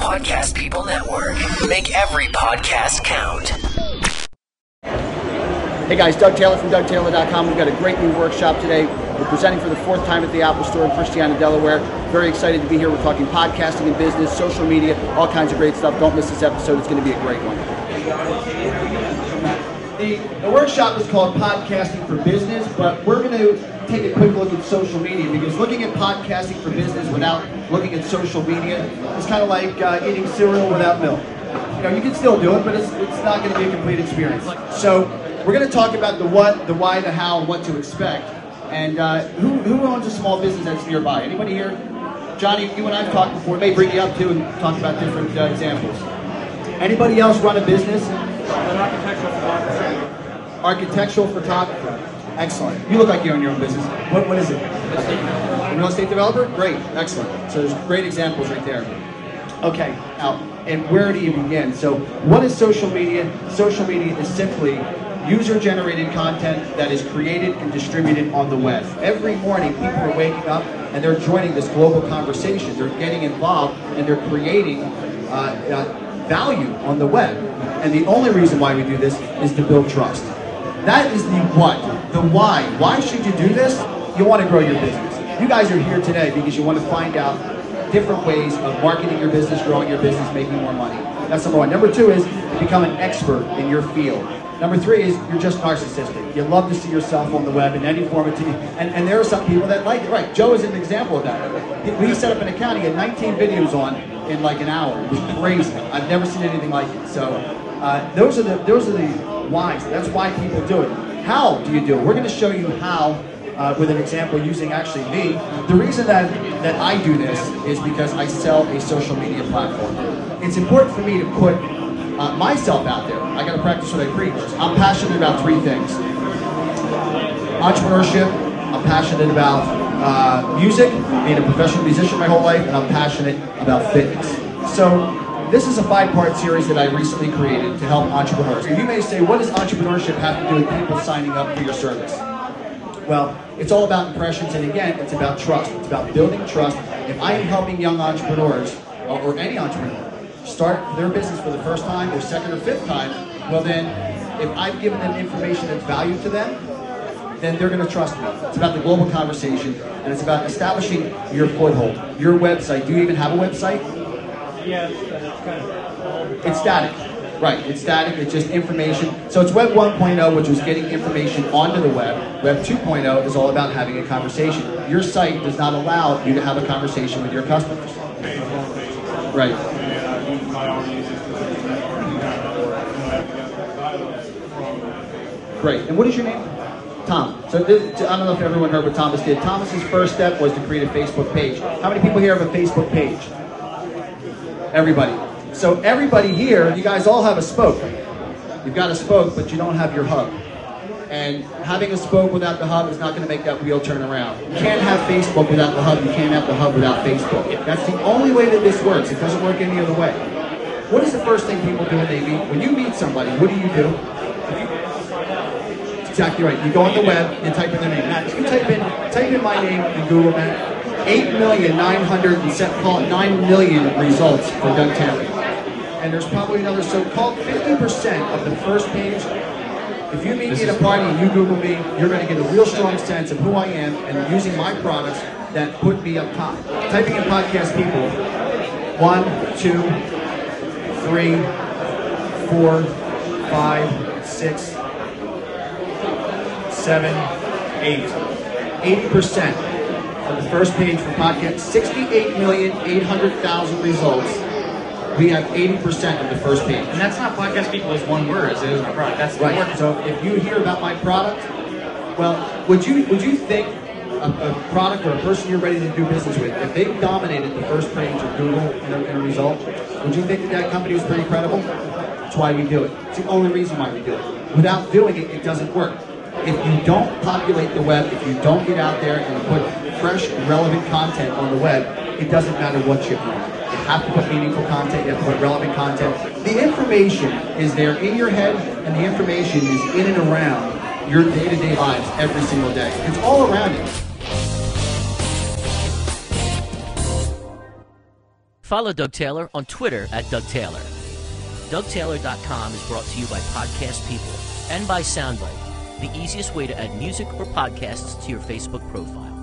Podcast People Network. Make every podcast count. Hey guys, Doug Taylor from DougTaylor.com. We've got a great new workshop today. We're presenting for the 4th time at the Apple Store in Christiana, Delaware. Very excited to be here. We're talking podcasting and business, social media, all kinds of great stuff. Don't miss this episode. It's going to be a great one. The workshop is called Podcasting for Business, but we're going to take a quick look at social media, because looking at podcasting for business without looking at social media is kind of like eating cereal without milk. You know, you can still do it, but it's not going to be a complete experience. So we're going to talk about the what, the why, the how, and what to expect. And who owns a small business that's nearby? Anybody here? Johnny, you and I have talked before. May bring you up too and talk about different examples. Anybody else run a business? An architectural photographer. Architectural photographer. Excellent. You look like you own your own business. What is it? Real estate developer? Great. Excellent. So there's great examples right there. Okay. Now, and where do you begin? So what is social media? Social media is simply user-generated content that is created and distributed on the web. Every morning, people are waking up and they're joining this global conversation. They're getting involved and they're creating value on the web. And the only reason why we do this is to build trust. That is the what, the why. Why should you do this? You want to grow your business. You guys are here today because you want to find out different ways of marketing your business, growing your business, making more money. That's number one. Number two is become an expert in your field. Number three is you're just narcissistic. You love to see yourself on the web in any form of TV. And there are some people that like it. Right, Joe is an example of that. We set up an account, he had 19 videos on in like an hour. It was crazy. I've never seen anything like it. So those are the whys. That's why people do it. How do you do it? We're going to show you how with an example using actually me. The reason that I do this is because I sell a social media platform. It's important for me to put myself out there. I got to practice what I preach. I'm passionate about 3 things. Entrepreneurship, I'm passionate about music, being a professional musician my whole life, and I'm passionate about fitness. So this is a 5-part series that I recently created to help entrepreneurs. And you may say, what does entrepreneurship have to do with people signing up for your service? Well, it's all about impressions, and again, it's about trust. It's about building trust. If I am helping young entrepreneurs, or any entrepreneur, start their business for the first time, or second or fifth time, well then, if I've given them information that's valuable to them, then they're going to trust me. It's about the global conversation, and it's about establishing your foothold. Your website. Do you even have a website? Yes, but it's kind of... It's static. Right, it's static, it's just information. So it's Web 1.0, which was getting information onto the web. Web 2.0 is all about having a conversation. Your site does not allow you to have a conversation with your customers. Right. Great. And what is your name? Tom. So I don't know if everyone heard what Thomas did. Thomas's first step was to create a Facebook page. How many people here have a Facebook page? Everybody. So everybody here, you guys all have a spoke. You've got a spoke, but you don't have your hub. And having a spoke without the hub is not going to make that wheel turn around. You can't have Facebook without the hub. You can't have the hub without Facebook. That's the only way that this works. It doesn't work any other way. What is the first thing people do when they meet? When you meet somebody, what do? Exactly right. You go on the web, you type in their name. Now, if you type in my name in Google, man, 9 million results for Doug Taylor. And there's probably another so-called 50% of the first page. If you meet me at a party and you Google me, you're going to get a real strong sense of who I am and using my products that put me up top. Typing in podcast people, 1, 2, 3, 4, 5, 6, 7, 8. 80% of the first page for podcast, 68,800,000 results. We have 80% of the first page. And that's not podcast people as one word, as it is my product. That's right. So if you hear about my product, well, would you think a product or a person you're ready to do business with, if they dominated the first page of Google in a result, would you think that company was pretty credible? That's why we do it. It's the only reason why we do it. Without doing it, it doesn't work. If you don't populate the web, if you don't get out there and put fresh, relevant content on the web, it doesn't matter what you own. You have to put meaningful content, you have to put relevant content. The information is there in your head, and the information is in and around your day-to-day lives every single day. It's all around you. Follow Doug Taylor on Twitter at Doug Taylor. DougTaylor.com is brought to you by Podcast People and by Soundbite, the easiest way to add music or podcasts to your Facebook profile.